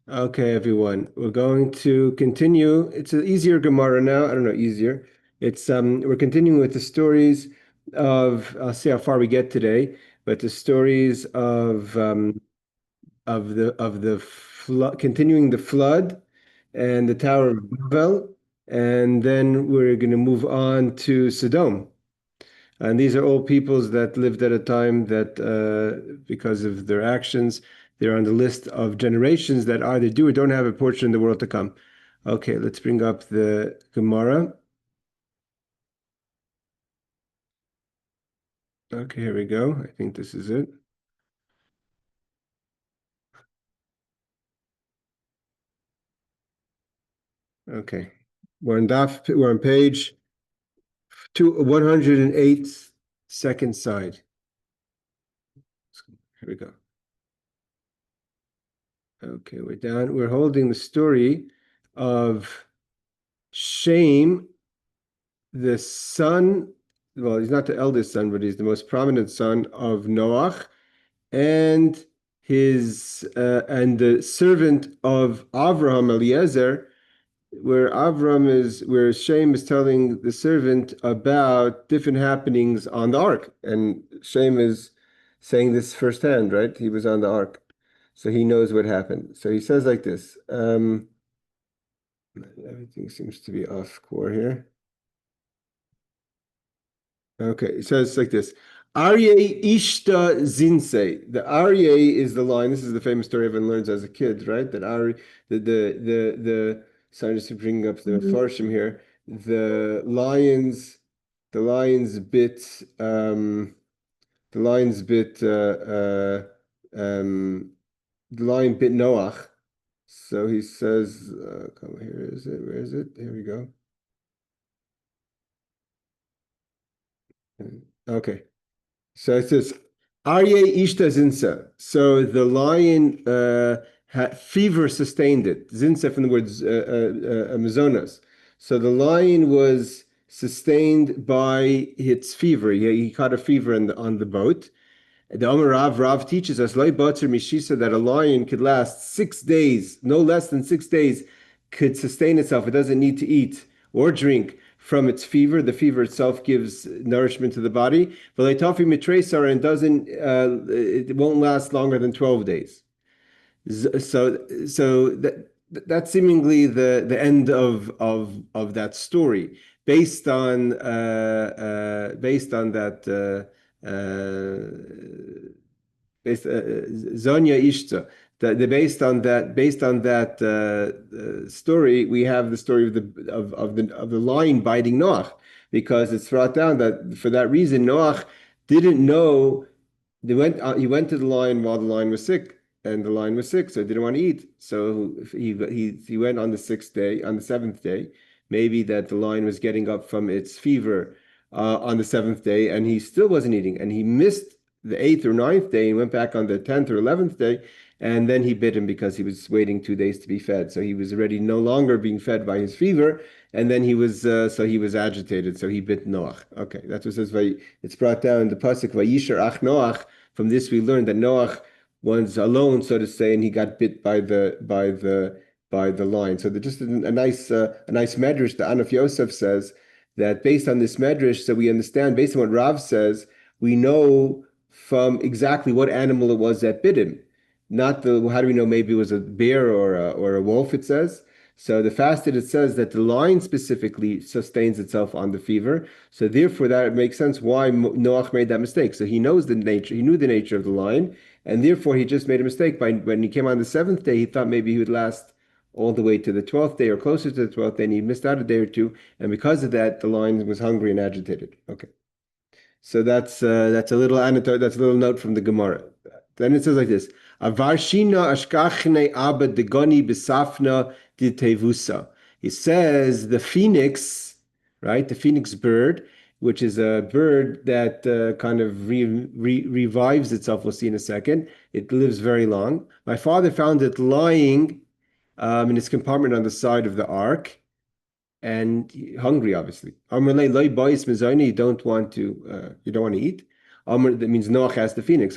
Okay, everyone, we're going to continue. It's an easier Gemara now. I don't know, easier. It's we're continuing with the stories of, I'll see how far we get today, but the stories of the flood, continuing the flood and the Tower of Babel, and then we're going to move on to Sodom. And these are all peoples that lived at a time that, because of their actions, they're on the list of generations that either do or don't have a portion in the world to come. Okay, let's bring up the Gemara. Okay, here we go. I think this is it. Okay. We're on page 108, second side. Here we go. Okay, we're down. We're holding the story of Shem, the son, well, he's not the eldest son, but he's the most prominent son of Noach, and the servant of Avraham, Eliezer, where Shem is telling the servant about different happenings on the ark, and Shem is saying this firsthand, right? He was on the ark, so he knows what happened. So he says like this. Everything seems to be off core here. Okay, it says like this. Aryeh Ishta Zinse. The Aryeh is the line. This is the famous story everyone learns as a kid, right? That Aryeh, the sorry, just to bring up the Farshim here. The lions bit the lions bit the lion bit Noach. So he says, come here is it? Where is it? Here we go. Okay. So it says, Aryeh Ishta Zinsa. So the lion had fever sustained it. Zinsa from the words Amazonas. So the lion was sustained by its fever. He caught a fever on the boat. The Omer Rav teaches us Loi Batzer Mishisa that a lion could last 6 days, no less than 6 days, could sustain itself. It doesn't need to eat or drink from its fever. The fever itself gives nourishment to the body. But and doesn't, it won't last longer than 12 days. So that's seemingly the end of that story, based on that. Based Zonya Ishta. Based on that story, we have the story of the lion biting Noach, because it's brought down that for that reason Noach didn't know. He went to the lion while the lion was sick, and the lion was sick, so he didn't want to eat. So he went on the sixth day, on the seventh day, maybe that the lion was getting up from its fever on the seventh day, and he still wasn't eating, and he missed the eighth or ninth day and went back on the 10th or 11th day, and then he bit him because he was waiting 2 days to be fed. So he was already no longer being fed by his fever, and then he was agitated, so he bit Noach. Okay, that's what it says. It's brought down in the pasuk Vayisher Ach Noach. From this we learned that Noach was alone, so to say, and he got bit by the lion. So just a nice medrash. The Anaf Yosef says that based on this medrash, so we understand, based on what Rav says, we know from exactly what animal it was that bit him. Not how do we know? Maybe it was a bear or a wolf, it says. So the fact that it says that the lion specifically sustains itself on the fever, so therefore that makes sense why Noach made that mistake. So he knew the nature of the lion, and therefore he just made a mistake when he came on the seventh day. He thought maybe he would last all the way to the 12th day or closer to the 12th day, and he missed out a day or two, and because of that, the lion was hungry and agitated. Okay, so that's a little anecdote. That's a little note from the Gemara. Then it says like this: Avarshina ashkachne abba degoni besafna ditevusa. It says the phoenix, right? The phoenix bird, which is a bird that kind of revives itself. We'll see in a second. It lives very long. My father found it lying in its compartment on the side of the ark, and hungry, obviously. You don't want to eat. That means Noach asked the phoenix.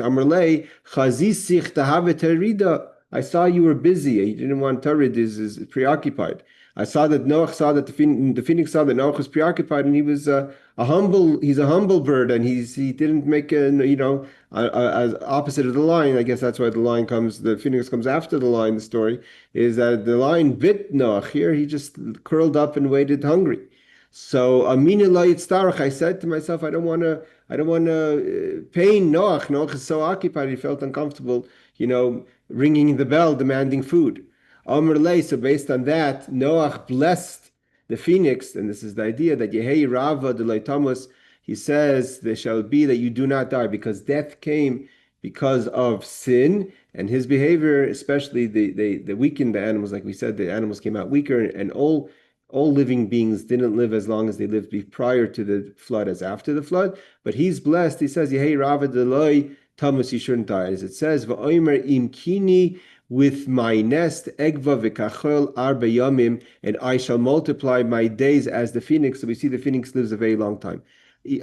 I saw you were busy. He didn't want Tarid is preoccupied. I saw that Noach saw that the phoenix saw that Noach was preoccupied, and he was he's a humble bird, and he didn't make as opposite of the lion. I guess that's why the phoenix comes after the lion. The story is that the lion bit Noach. Here he just curled up and waited hungry. So Amina Starach, I said to myself, I don't want to pain Noach. Noach is so occupied, he felt uncomfortable, ringing the bell, demanding food. Amr Lei, so based on that, Noach blessed the phoenix, and this is the idea that Yehei Rava de Thomas, he says, there shall be that you do not die, because death came because of sin, and his behavior, especially the weakened the animals, like we said, the animals came out weaker, and all living beings didn't live as long as they lived prior to the flood as after the flood. But he's blessed. He says, Yehei Rava Deloi Tamus, you shouldn't die. As it says, V'oimer imkini, with my nest, Egva v'kachol arba yomim, and I shall multiply my days as the phoenix. So we see the phoenix lives a very long time.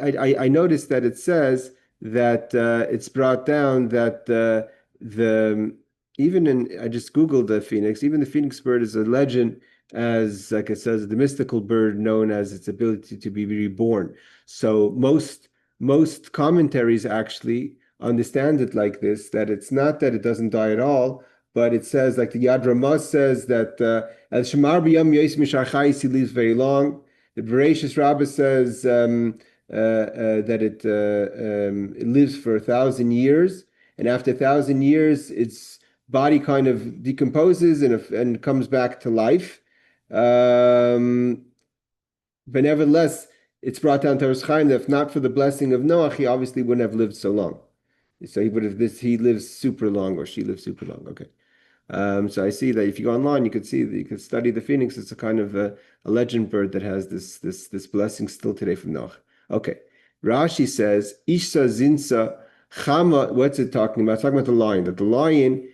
I noticed that it says that it's brought down that I just Googled the phoenix, even the phoenix bird is a legend, as like it says, the mystical bird known as its ability to be reborn. So most commentaries actually understand it like this, that it's not that it doesn't die at all, but it says, like the Yad Ramah says, that El Shemar B'Yom Yos Misharchais, he lives very long. The Bereshis Rabbah says that it lives for 1,000 years, and after 1,000 years, its body kind of decomposes and comes back to life. But nevertheless, it's brought down to Rosh Chaim that if not for the blessing of Noach, he obviously wouldn't have lived so long. So he lives super long, or she lives super long. Okay. So I see that if you go online, you could see that you could study the phoenix. It's a kind of a legend bird that has this blessing still today from Noach. Okay. Rashi says, Isha Zinsa Chama, what's it talking about? It's talking about the lion, that the lion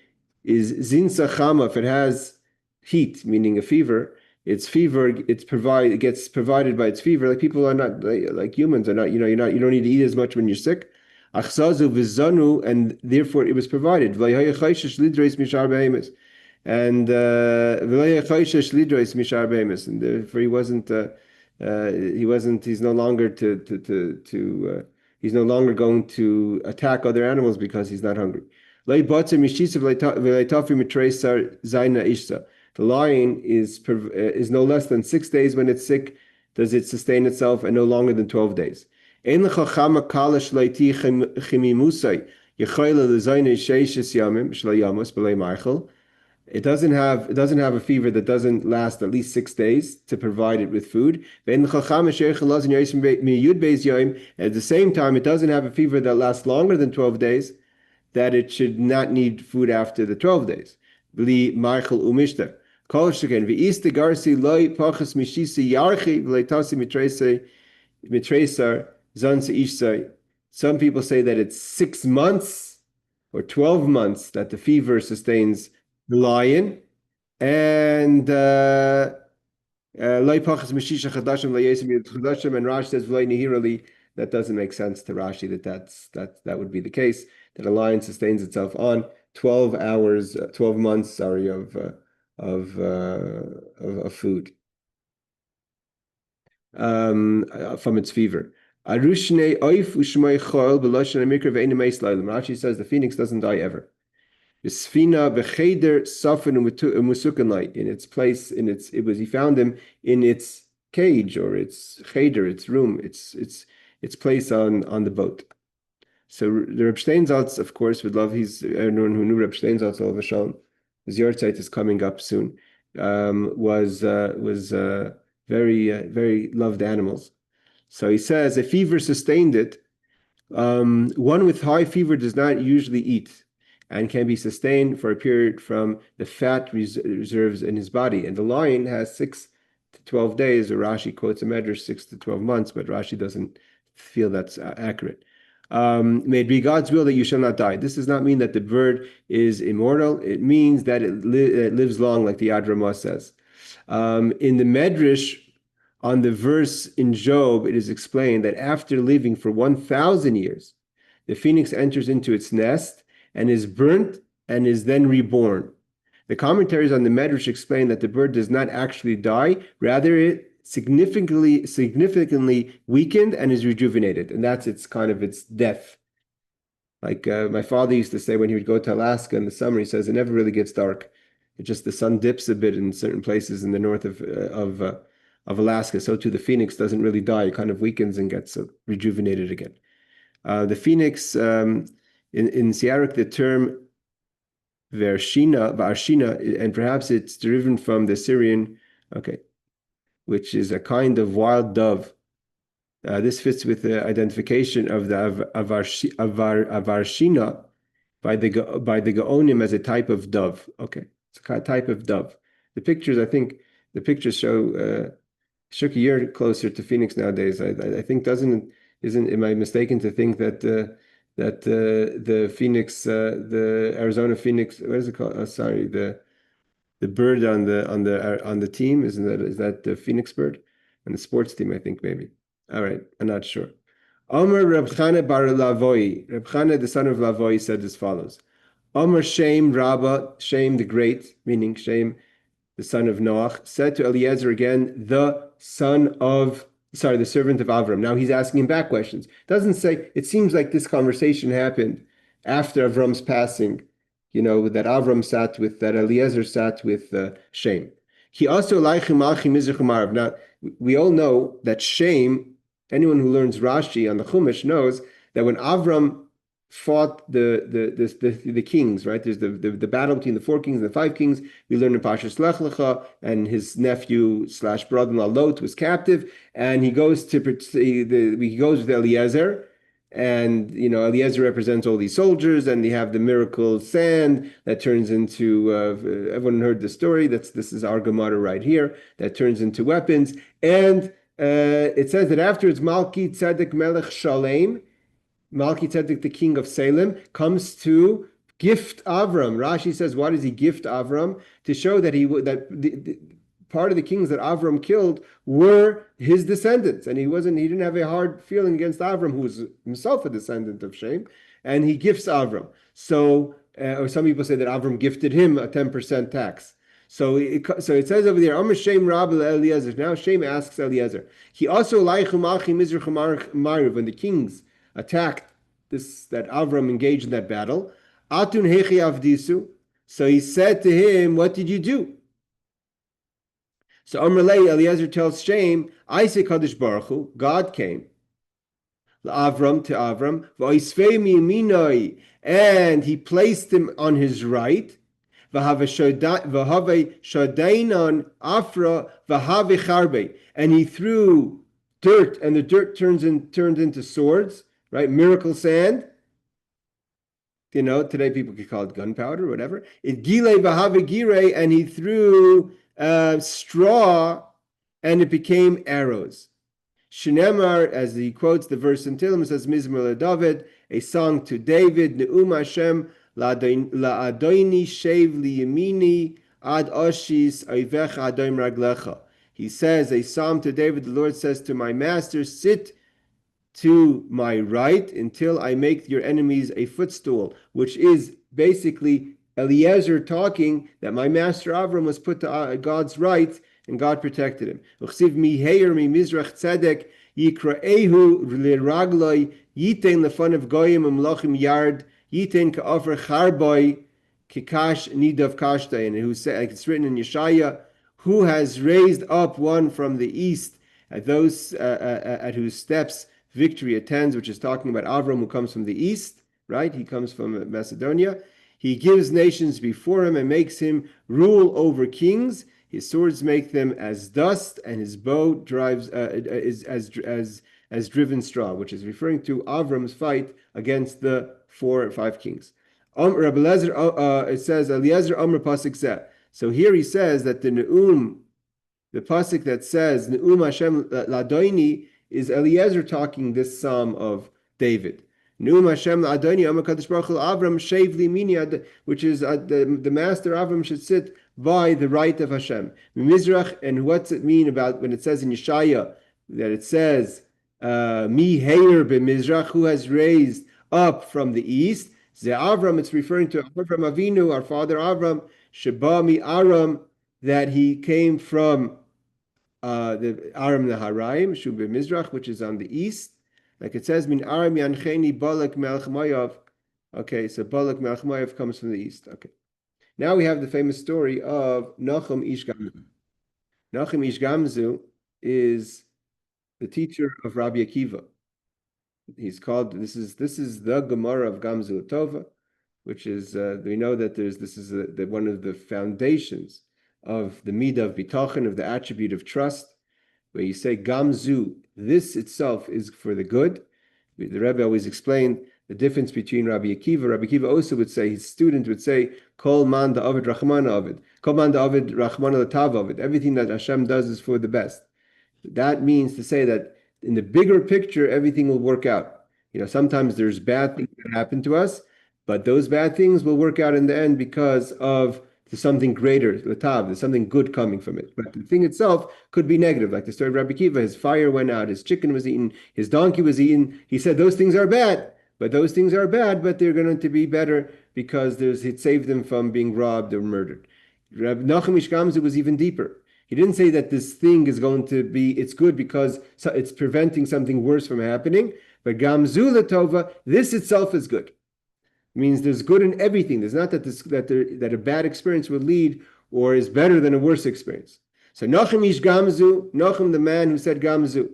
is Zinsa Chama, if it has heat, meaning a fever, its fever it gets provided by its fever. Like people are not like humans are not, you don't need to eat as much when you're sick. Achzazu v'zanu, and therefore it was provided. And and therefore he's no longer he's no longer going to attack other animals because he's not hungry. The lion is no less than 6 days when it's sick, does it sustain itself, and no longer than 12 days. It doesn't have a fever that doesn't last at least 6 days to provide it with food. At the same time, it doesn't have a fever that lasts longer than 12 days, that it should not need food after the 12 days. Some people say that it's 6 months or 12 months that the fever sustains the lion, and and Rashi says that doesn't make sense to Rashi, that would be the case, that a lion sustains itself on 12 months, of food from its fever. Rashi says the phoenix doesn't die ever. In its place, he found him in its cage, or its cheder, its room, its place on the boat. So the Reb Steinsaltz, of course, would love. Everyone who knew Reb Steinsaltz, all of a sudden, his yahrzeit is coming up soon. Was very very loved animals. So he says a fever sustained it. One with high fever does not usually eat, and can be sustained for a period from the fat reserves in his body. And the lion has 6 to 12 days, or Rashi quotes a medrash 6 to 12 months, but Rashi doesn't feel that's accurate. May it be God's will that you shall not die. This does not mean that the bird is immortal. It means that it lives long, like the Yad Ramah says. In the Medrash, on the verse in Job, it is explained that after living for 1,000 years, the phoenix enters into its nest and is burnt and is then reborn. The commentaries on the Medrash explain that the bird does not actually die, rather it significantly weakened and is rejuvenated, and that's its death. Like my father used to say when he would go to Alaska in the summer, he says it never really gets dark. It just the sun dips a bit in certain places in the north of Alaska. So too the phoenix doesn't really die; it kind of weakens and gets rejuvenated again. The phoenix in Syriac, the term Varshina, and perhaps it's derived from the Syrian, which is a kind of wild dove. This fits with the identification of the Varshina by the Gaonim as a type of dove. Okay, it's a type of dove. The pictures, I think, show Shiur closer to Phoenix nowadays. I think am I mistaken to think that the Phoenix, the Arizona Phoenix, what is it called? The bird on the team, is that the Phoenix bird? And the sports team, I think maybe. All right, I'm not sure. Omer Reb Chana bar Lavoi, Reb Chana the son of Lavoi said as follows: Omer Shem Rabba, Shem the great, meaning Shem the son of Noach, said to Eliezer again, the servant of Avram. Now he's asking him back questions. Doesn't say, it seems like this conversation happened after Avram's passing, that Eliezer sat with Shem. He also now we all know that Shem, anyone who learns Rashi on the Chumash knows that when Avram fought the kings, right? There's the battle between the 4 kings and the 5 kings. We learn in Parshas Lech Lecha, and his nephew / brother-in-law Lot was captive, and he goes with Eliezer, and Eliezer represents all these soldiers, and they have the miracle sand that turns into everyone heard the story. This is our Gemara right here, that turns into weapons, and it says that afterwards Malki Tzedek Melech Shalem, Malki Tzedek, the king of Salem, comes to gift Avram. Rashi says, why does he gift Avram? To show that the part of the kings that Avram killed were his descendants, and he didn't have a hard feeling against Avram, who was himself a descendant of Shem, and he gifts Avram. So, or some people say that Avram gifted him a 10% tax. So it says over there, Amar Shem Rabbi Eliezer. Now Shem asks Eliezer. He also when the kings attacked that Avram engaged in that battle. Atun hechi avdisu. So he said to him, what did you do? So Amrlei, Eliezer tells Shem, I say Kadosh Baruch Hu, God came to Avram, and he placed him on his right, and he threw dirt, and the dirt turned into swords. Right, miracle sand. Today people could call it gunpowder or whatever. It gile v'have gire, and he threw straw, and it became arrows. Shinemar, as he quotes the verse in Tehillim, says Mizmor LeDavid, a song to David, Ne'um Hashem la'adoini shev liyemini ad oshis oivecha adoim raglecha. He says, a psalm to David, the Lord says to my master, sit to my right until I make your enemies a footstool, which is basically Eliezer talking that my master Avram was put to God's right, and God protected him. Uchsiv miheir mi mizrach tzedek yikraehu liragloi yitein lefan of goyim umlachim yard yitein ka'ofer charboy kikash nidav kashtay. And it's written in Yeshaya, who has raised up one from the east at whose steps victory attends, which is talking about Avram, who comes from the east, right? He comes from Macedonia. He gives nations before him and makes him rule over kings. His swords make them as dust, and his bow drives is as driven straw, which is referring to Avram's fight against the 4 or 5 kings. Rabbi Eliezer, it says Eliezer Amr Pasuk Zeh. So here he says that the pasuk that says Ne'um Hashem Ladoini, is Eliezer talking this psalm of David. Ne'um Hashem Adoni Amar Kadosh Baruch Hu Avram Shev Limini, which is the master Avram should sit by the right of Hashem. Mizrach, and what's it mean about when it says in Yeshaya that it says Mi Heir b'Mizrach, who has raised up from the east? Ze Avram, it's referring to Avram Avinu, our father Avram, Sheba mi Aram, that he came from the Aram Naharaim, Shube Mizrach, which is on the east. Like it says, Min Aram Yancheni Balak Melech Mayav. Okay, so Balak Melech Mayav comes from the east. Okay. Now we have the famous story of Nachum Ish Gamzu. Nachum Ish Gamzu is the teacher of Rabbi Akiva. He's called, this is the Gemara of Gamzu Tova, which is, we know that this is one of the foundations of the midah of bitachon, of the attribute of trust, where you say Gamzu, this itself is for the good. The Rebbe always explained the difference between Rabbi Akiva. Rabbi Akiva also would say, his student would say, Kol man da'avid rachmana avid. Kol man da'avid rachmana l'tav avid. Everything that Hashem does is for the best. That means to say that in the bigger picture, everything will work out. Sometimes there's bad things that happen to us, but those bad things will work out in the end because of something greater, l'tav, there's something good coming from it. But the thing itself could be negative, like the story of Rabbi Akiva. His fire went out, his chicken was eaten, his donkey was eaten. He said those things are bad, but they're going to be better because it saved them from being robbed or murdered. Rabbi Nachum Ish Gamzu was even deeper. He didn't say that this thing is going to be, it's good because it's preventing something worse from happening, but Gamzu Latova, this itself is good. It means there's good in everything. There's not that a bad experience will lead or is better than a worse experience. So Nachum Ish Gamzu, Nachum the man who said Gamzu,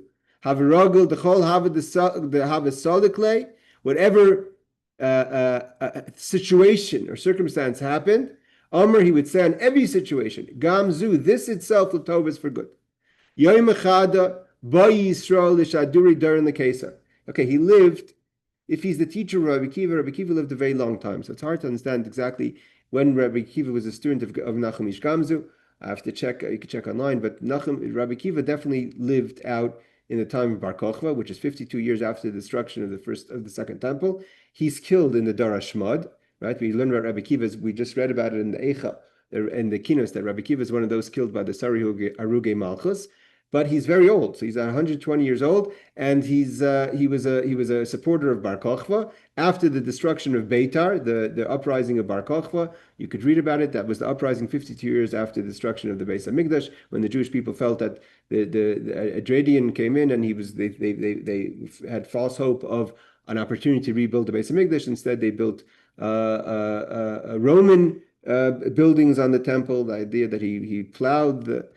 Havaragel Dechol Havad the Havasoliklei, whatever situation or circumstance happened, Omer, he would say on every situation, Gamzu, this itself Latova is for good. Yoim Echada, Ba Yisrael Lishaduri during the Kesar. Okay, he lived, if he's the teacher of Rabbi Akiva lived a very long time. So it's hard to understand exactly when Rabbi Akiva was a student of Nachum Ish Gamzu. I have to check, you can check online, but Rabbi Akiva definitely lived out in the time of Bar Kochva, which is 52 years after the destruction of the second temple. He's killed in the Dar Hashmad, right? We learned about Rabbi Akiva, we just read about it in the Eicha, in the Kinos, that Rabbi Akiva is one of those killed by the Sari Aruge Malchus. But he's very old, so he's 120 years old, and he was a supporter of Bar Kochva after the destruction of Beitar, the uprising of Bar Kochva. You could read about it. That was the uprising 52 years after the destruction of the Beis Hamikdash, when the Jewish people felt that the Adredian came in and they had false hope of an opportunity to rebuild the Beis Hamikdash. Instead, they built Roman buildings on the temple. The idea that he plowed the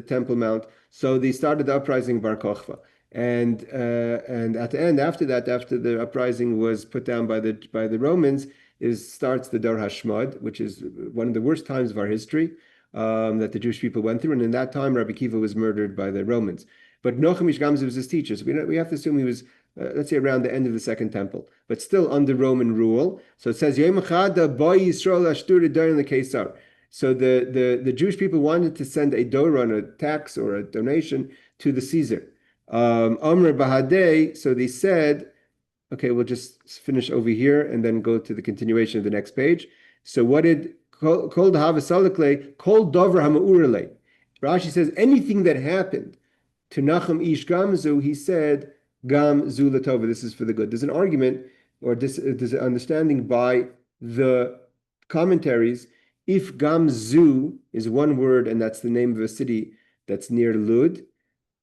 Temple Mount. So they started the uprising of Bar Kochva. And at the end, after the uprising was put down by the Romans, starts the Dar Hashmad, which is one of the worst times of our history that the Jewish people went through. And in that time, Rabbi Akiva was murdered by the Romans. But Nachum Ish Gamzu was his teacher. So we have to assume he was, let's say, around the end of the Second Temple, but still under Roman rule. So it says, Yom Echada Ba Yisrael Ashturi during the Kesar. So the Jewish people wanted to send a doron, a tax or a donation, to the Caesar. Amr Bahadei, so they said, okay, we'll just finish over here and then go to the continuation of the next page. So what did Kol Havasalikle, Kol Dover Hama'urele? Rashi says anything that happened to Nachum Ish Gamzu, he said, Gam Zulatova, this is for the good. There's an argument, or there's an understanding by the commentaries. If Gamzu is one word and that's the name of a city that's near Lud,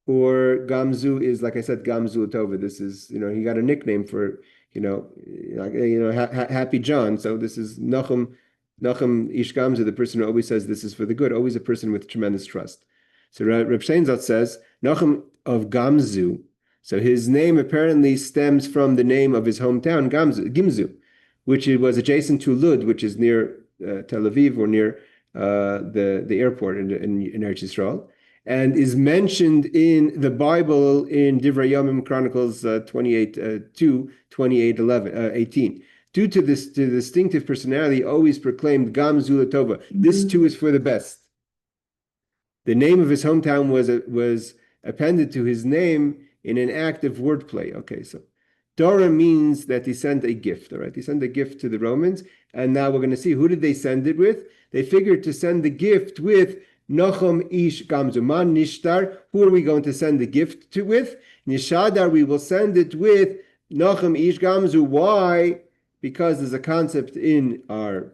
or Gamzu is, like I said, Gamzu Tova. This is, he got a nickname for, Happy John. So this is Nachum Ish Gamzu, the person who always says this is for the good, always a person with tremendous trust. So Reb Sheinzat says Nachum of Gamzu. So his name apparently stems from the name of his hometown, Gimzu, which it was adjacent to Lud, which is near Tel Aviv or near the airport in Eretz Yisrael, and is mentioned in the Bible in Divrei Yomim Chronicles 28:18. Due to the distinctive personality, always proclaimed Gam Zulatova. This too is for the best. The name of his hometown was appended to his name in an act of wordplay. Okay, so Dora means that they sent a gift. All right, they sent a gift to the Romans, and now we're going to see who did they send it with. They figured to send the gift with Nachum Ish Gamzu. Man Nishtar, who are we going to send the gift with? Nishadar, we will send it with Nachum Ish Gamzu. Why? because there's a concept in our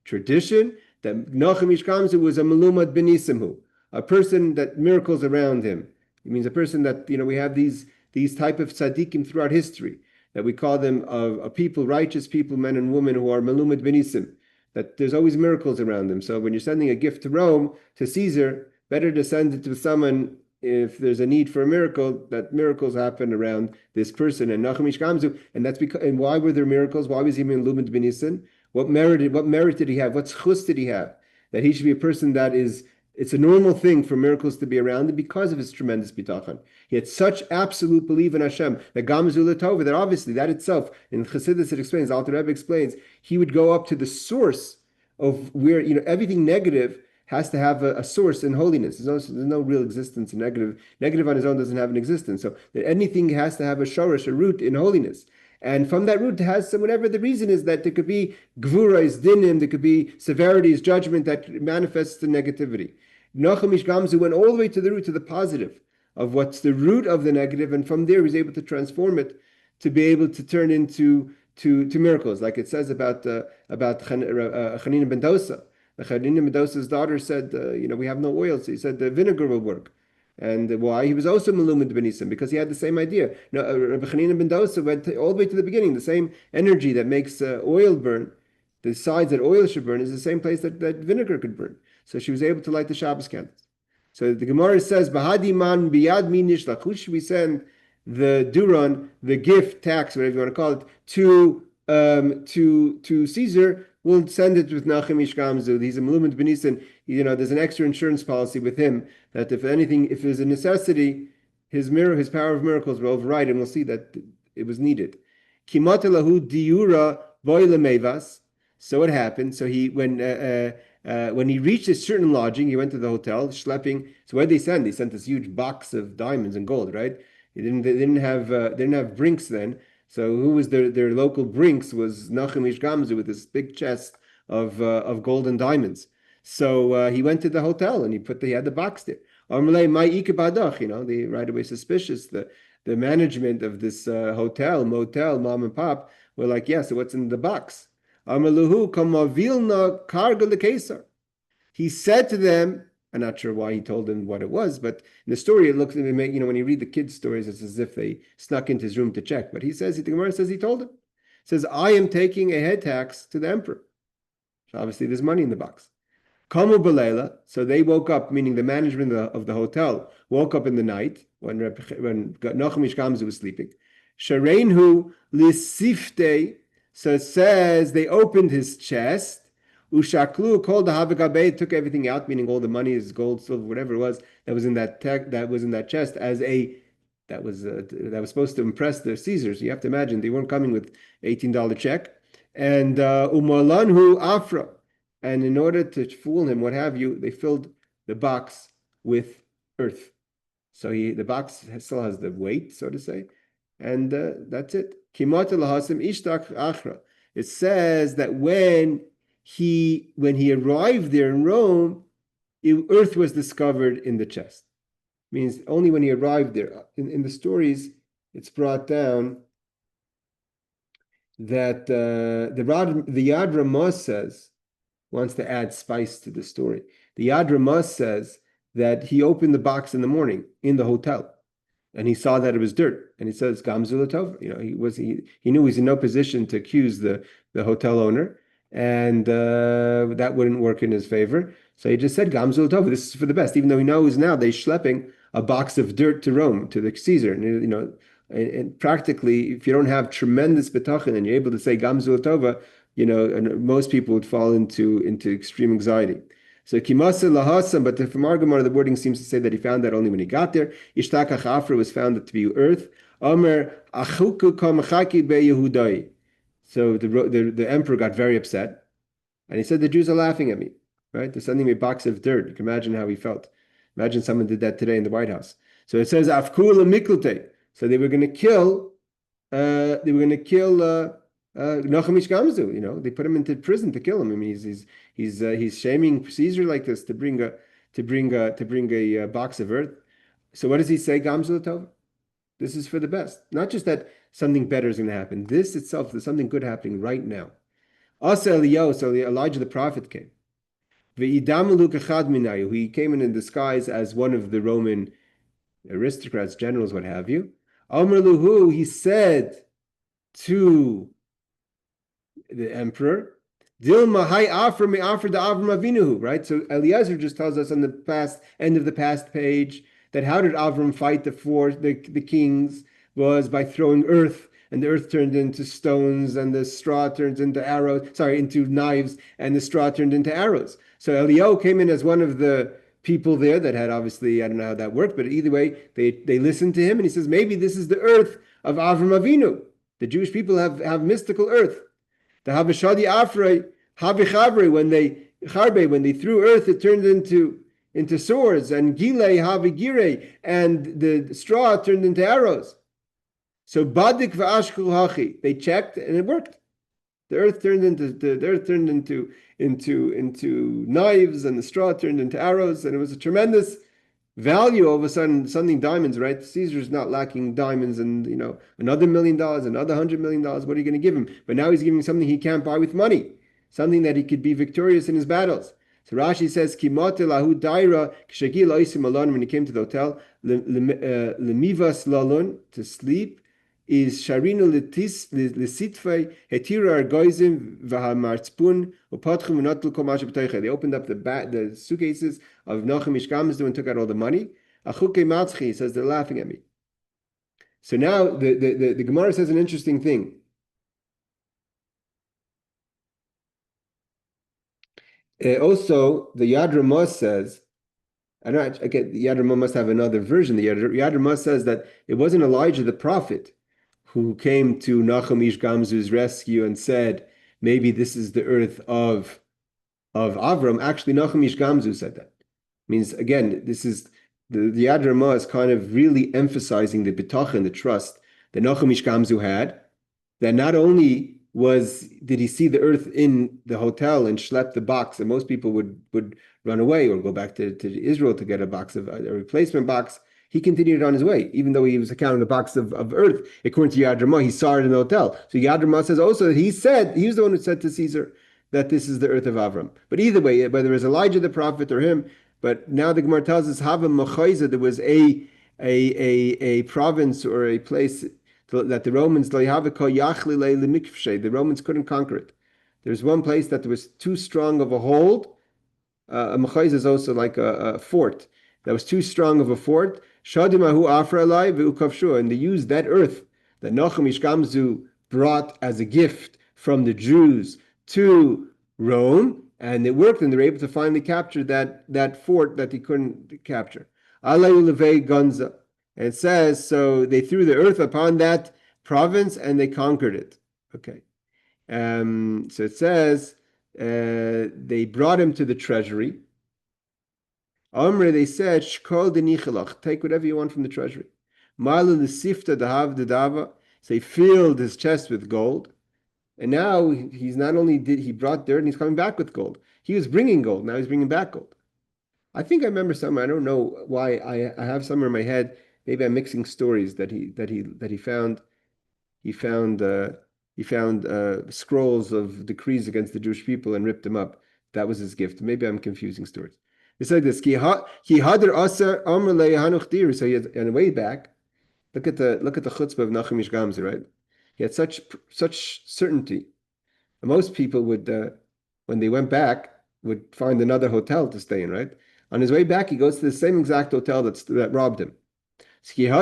tradition that Nachum Ish Gamzu was a Melumad Benisimhu, a person that miracles around him. It means a person that, we have these type of tzaddikim throughout history, that we call them a people, righteous people, men and women who are Melumad Benisim, that there's always miracles around them. So when you're sending a gift to Rome, to Caesar, better to send it to someone if there's a need for a miracle, that miracles happen around this person. And Nachum Ish Gamzu, and that's because, and why were there miracles? Why was he Melumad Benisim? What merit did he have? What chus did he have? That he should be a person that is, it's a normal thing for miracles to be around him because of his tremendous bitachon. He had such absolute belief in Hashem, that Gamzu Latova, that obviously that itself, in Chassidus it explains, Alter Rebbe explains, he would go up to the source of where, everything negative has to have a source in holiness. There's no real existence in negative. Negative on his own doesn't have an existence. So anything has to have a shorish, a root in holiness. And from that root has some, whatever the reason is, that there could be gvuras, dinim, there could be severities, judgment that manifests the negativity. Nachum Ish Gamzu went all the way to the root, to the positive of what's the root of the negative, and from there he was able to transform it to be able to turn into to miracles, like it says about Chanina ben Dosa. Chanina ben Dosa's daughter said, we have no oil, so he said the vinegar will work. And why? He was also Melumad Benisim, because he had the same idea. Rabbi Chanina ben Dosa went all the way to the beginning. The same energy that makes oil burn, the sides that oil should burn, is the same place that vinegar could burn. So she was able to light the Shabbos candles. So the Gemara says, "Bahadi man biyad mi nishlach." Who should we send the duran, the gift, tax, whatever you want to call it, to Caesar? We'll send it with Nachum Ish Gamzu. He's a Melumad Benisim. There's an extra insurance policy with him that if there's a necessity, his power of miracles will override, and we'll see that it was needed. Kimatalahu diura boilemevas. So it happened. So when he reached a certain lodging, he went to the hotel, schlepping. So what did they send? They sent this huge box of diamonds and gold, right? They didn't have brinks then. So who was their local brinks was Nachum Ish Gamzu with this big chest of gold and diamonds. So he went to the hotel and he had the box there. They right away suspicious. The management of this motel, mom and pop, were like, yeah, so what's in the box? He said to them, I'm not sure why he told them what it was, but in the story, it looks, when you read the kids' stories, it's as if they snuck into his room to check. But the Gemara says he told him. It says, I am taking a head tax to the emperor. So obviously, there's money in the box. Kamu Balela, so they woke up, meaning the management of the hotel, woke up in the night when Nachum Ish Gamzu was sleeping. Shareinhu lisifte, so it says they opened his chest. Ushaklu called the Havagabe, took everything out, meaning all the money, is gold, silver, whatever it was that was in that chest, as that was supposed to impress the Caesars. You have to imagine they weren't coming with $18 check. And umalanhu afra, and in order to fool him, what have you, they filled the box with earth. So the box still has the weight, so to say, and that's it. Kimata lahasim ishtak achra. It says that when he arrived there in Rome, earth was discovered in the chest. Means only when he arrived there. In the stories, it's brought down that the Yad Ramah wants to add spice to the story. The Yad Ramah says that he opened the box in the morning in the hotel, and he saw that it was dirt, and he says Gamzu Latov. He knew he was in no position to accuse the hotel owner, and that wouldn't work in his favor. So he just said Gamzu Latov. This is for the best, even though he knows now they're schlepping a box of dirt to Rome, to the Caesar, and practically, if you don't have tremendous bitachon and you're able to say Gamzu Latova, and most people would fall into extreme anxiety. So Kimasa Lahasam, but from our Gemara, the wording seems to say that he found that only when he got there. Ishtakach Afra was found to be earth. Omer Achuku Kamachaki Be Yehudai. So the emperor got very upset, and he said, the Jews are laughing at me, right? They're sending me a box of dirt. You can imagine how he felt. Imagine someone did that today in the White House. So it says Afkula Miklte. So they were going to kill Nachum Ish Gamzu. They put him into prison to kill him. I mean, he's shaming Caesar like this to bring a box of earth. So what does he say, Gamzu Latova? This is for the best. Not just that something better is going to happen. This itself, there's something good happening right now. Asa Eliyahu, so Elijah the prophet came. He came in disguise as one of the Roman aristocrats, generals, what have you. Amr Luhu, he said to the emperor, Dilma hai afra me afra da Avram Avinuhu, right? So Eliezer just tells us on the end of the past page that how did Avram fight the kings was by throwing earth, and the earth turned into stones, and the straw turns into into knives, and the straw turned into arrows. So Eliyahu came in as one of the people there that had, obviously, I don't know how that worked, but either way, they listened to him, and he says, maybe this is the earth of Avram Avinu. The Jewish people have mystical earth. The Habashadi Afrei, Habichabre, when they threw earth, it turned into swords, and Gilei Habigire, and the straw turned into arrows. So Badik v'Ashkul Hachi, they checked and it worked. The earth turned into knives, and the straw turned into arrows, and it was a tremendous value. All of a sudden, something diamonds, right? Caesar's not lacking diamonds, and another $1 million, another $100 million. What are you going to give him? But now he's giving something he can't buy with money, something that he could be victorious in his battles. So Rashi says, "Kimate lahu daira k'shagi loisim alon." When he came to the hotel, lemivas lalon, to sleep, is sharinu lesitfei hetira argoizim v'hamartzpun upatchum v'notlu kol masha b'toicha. They opened up the suitcases of Nachum Ishgamzu and took out all the money. Achuke matzchi, says they're laughing at me. So now the Gemara says an interesting thing. Also, the Yad Ramah says, I don't again, the Yad Ramah must have another version. The Yad Ramah says that it wasn't Elijah the prophet who came to Nachum Ish Gamzu's rescue and said, maybe this is the earth of Avram. Actually, Nachum Ish Gamzu said that. Means, again, this is the Yad Ramah is kind of really emphasizing the bitachon, the trust that Nachum Ish Gamzu had, that not only did he see the earth in the hotel and schlepp the box, and most people would run away or go back to Israel to get a replacement box. He continued on his way, even though he was counting the box of earth. According to Yad Ramah, he saw it in the hotel. So Yad Ramah says also that he was the one who said to Caesar that this is the earth of Avram. But either way, whether it was Elijah the prophet or him, but now the Gemara tells us Hava Machoiza, there was a province or a place that the Romans couldn't conquer it. There's one place that was too strong of a hold. A Machoiza is also like a fort. That was too strong of a fort. Shadimahu Afra Alai Ve'ukavshua, and they used that earth that Nachum Ish Gamzu brought as a gift from the Jews to Rome, and it worked, and they were able to finally capture that fort that they couldn't capture. Alayu Levei Gonza. And it says, so they threw the earth upon that province and they conquered it. Okay. So it says they brought him to the treasury. Amre, they said, Shkol denichelach, take whatever you want from the treasury. Malu l'sifta dahav dedava, so he filled his chest with gold. And now he's not only he brought dirt, and he's coming back with gold. He was bringing gold, now he's bringing back gold. I think I remember somewhere, I don't know why, I have somewhere in my head, maybe I'm mixing stories that he found. He found scrolls of decrees against the Jewish people and ripped them up. That was his gift. Maybe I'm confusing stories. It's like this. So he had on the way back. Look at the chutzpah of Nachum Ish Gamzu, right? He had such certainty. And most people would, when they went back, would find another hotel to stay in, right? On his way back, he goes to the same exact hotel that robbed him. So the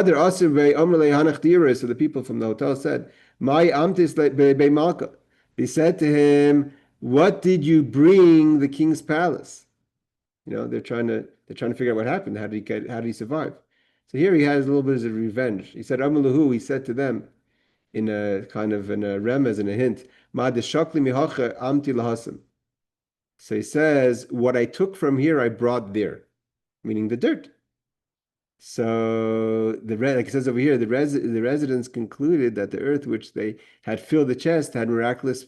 people from the hotel said, "My amtis be malka." They said to him, "What did you bring the king's palace?" They're trying to figure out what happened. How did he survive? So here he has a little bit of revenge. He said, "Amaluhu." He said to them in a kind of in a remez, in a hint, "Ma deshakli mihacha amti lahasam." So he says, "What I took from here, I brought there," meaning the dirt. So like it says over here, the residents concluded that the earth which they had filled the chest had miraculous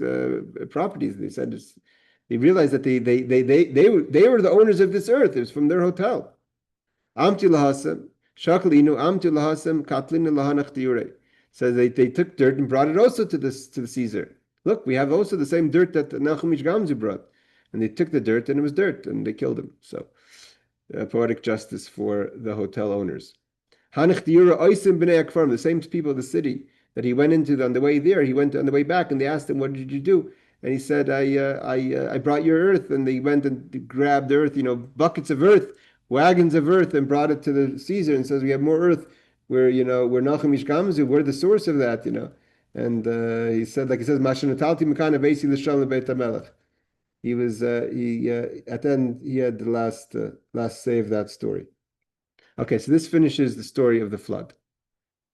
properties. They said they realized that they were the owners of this earth. It was from their hotel. Amti lahasam So they took dirt and brought it also to the Caesar. Look, we have also the same dirt that Nachumish Gamzu brought. And they took the dirt and it was dirt and they killed him. So poetic justice for the hotel owners. The same people of the city that he went into on the way there, he went on the way back and they asked him, what did you do? And he said, I brought your earth. And they went and grabbed earth, buckets of earth, wagons of earth, and brought it to the Caesar and says, we have more earth. We're Nachum Ishgamzu, we're the source of that, And he said, like he says, Mashanatalti Makana Basi L'Shalom Beit HaMelech. He was at the end he had the last say of that story. Okay, so this finishes the story of the flood.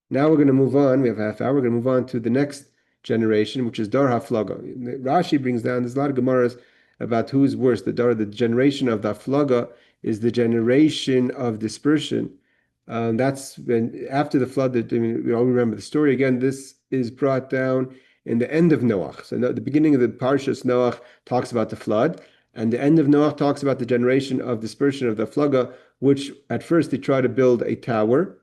Now we're going to move on. We have a half hour. We're going to move on to the next generation, which is Dor HaFlaga. Rashi brings down, there's a lot of Gemaras about who's worse. The generation of the Haflaga is the generation of dispersion. That's when after the flood. We all remember the story again. This is brought down in the end of Noach. So the beginning of the Parshas Noach talks about the flood, and the end of Noach talks about the generation of dispersion of the Haflaga, which at first they try to build a tower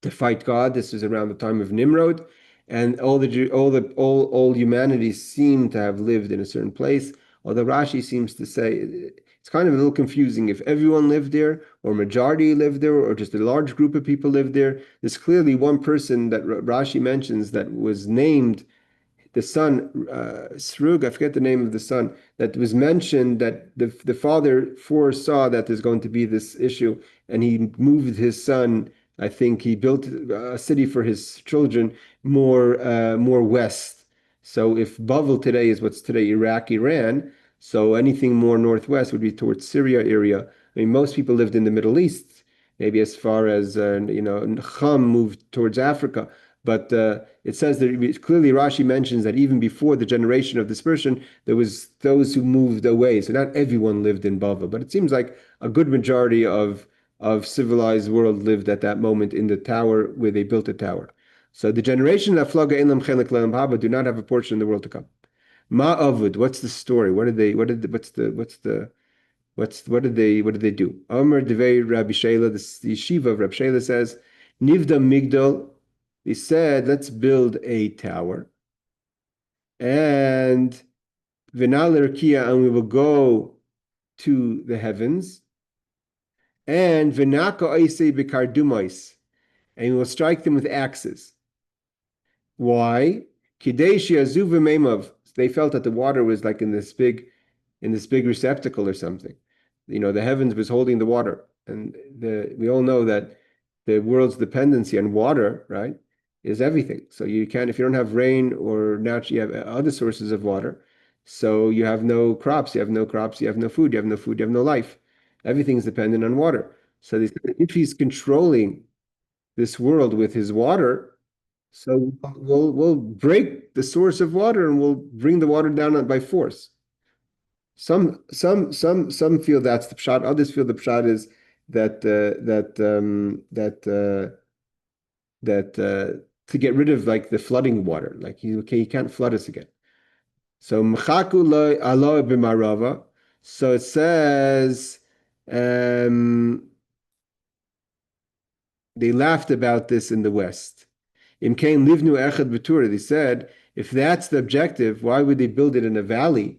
to fight God. This is around the time of Nimrod, and all humanity seemed to have lived in a certain place. Although Rashi seems to say it's kind of a little confusing if everyone lived there, or majority lived there, or just a large group of people lived there. There's clearly one person that Rashi mentions that was named the son, Srug, I forget the name of the son, that was mentioned that the father foresaw that there's going to be this issue, and he moved his son. I think he built a city for his children more west. So if Babel today is what's today Iraq, Iran, so anything more northwest would be towards Syria area. I mean, most people lived in the Middle East, maybe as far as Cham moved towards Africa. But it says that clearly Rashi mentions that even before the generation of dispersion, there was those who moved away. So not everyone lived in Babel, but it seems like a good majority of civilized world lived at that moment in the tower where they built a tower. So the generation of Flaga Inlam Chelek Lelam Haba do not have a portion in the world to come. Ma Avud, what's the story? What did they do? Amr Devei Rabbi Shela, the yeshiva of Rabbi Shela says, Nivda Migdal. He said, let's build a tower, and V'nal Erkia, and we will go to the heavens, and V'naka Oisei B'kardumais, and we will strike them with axes. Why? Kideshi Azuv V'meimav. They felt that the water was like in this big receptacle or something. The heavens was holding the water, and we all know that the world's dependency on water, right, is everything. So you can't, if you don't have rain or naturally you have other sources of water, so you have no crops, you have no food, you have no life. Everything's dependent on water. So if he's controlling this world with his water, so we'll break the source of water and we'll bring the water down by force. Some feel that's the pshat. Others feel the pshat is that to get rid of like the flooding water, like he can't flood us again. So mchaku alo b'marava. So it says they laughed about this in the West. Imkain livnu echad b'tura. They said, if that's the objective, why would they build it in a valley?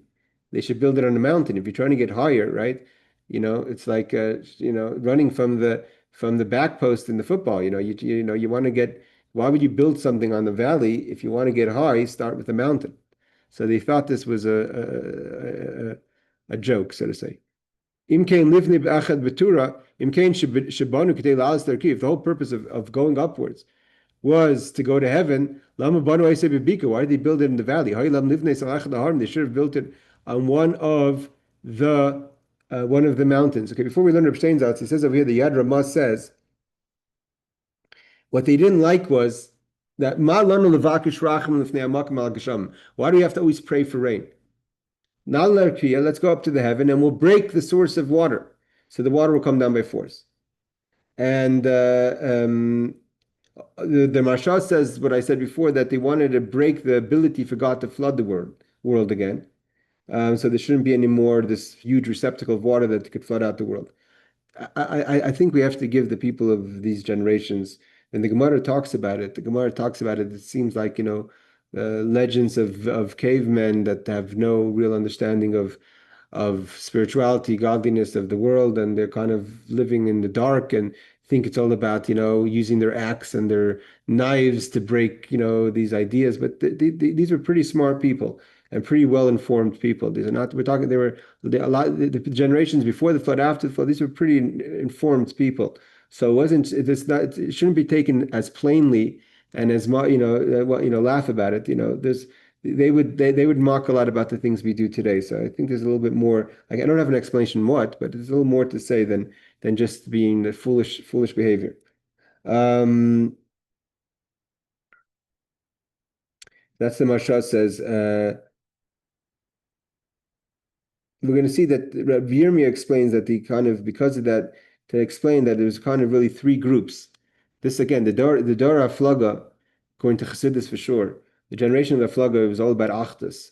They should build it on a mountain. If you're trying to get higher, right? It's like running from the back post in the football. You want to get. Why would you build something on the valley if you want to get high? Start with the mountain. So they thought this was a joke, so to say. Imkain livni b'achad b'tura. Imkain shebanu k'tei la'alas darki. If the whole purpose of going upwards was to go to heaven, lama banu aisei b'bika. Why did they build it in the valley? They should have built it on one of the mountains. Okay, before we learn Reb Steinsaltz, he says over here, the Yad Ramah says, what they didn't like was that why do we have to always pray for rain? Let's go up to the heaven and we'll break the source of water. So the water will come down by force. And the Marsha says what I said before, that they wanted to break the ability for God to flood the world again. So there shouldn't be any more this huge receptacle of water that could flood out the world. I think we have to give the people of these generations, and the Gemara talks about it. The Gemara talks about it. It seems like, legends of cavemen that have no real understanding of spirituality, godliness of the world, and they're kind of living in the dark and think it's all about, using their axe and their knives to break, these ideas. But these are pretty smart people and pretty well-informed people. These are not, we're talking, a lot, the generations before the flood, after the flood, these were pretty informed people. So it shouldn't be taken as plainly and as, laugh about it. They would mock a lot about the things we do today. So I think there's a little bit more. Like, I don't have an explanation what, but there's a little more to say than just being the foolish behavior. That's the Marsha says. We're going to see that Rabbi Yirmiyah explains that because of that, to explain that there's kind of really three groups. This again, the Dor Haflaga, according to Chassidus for sure, the generation of the Haflaga was all about Achdus,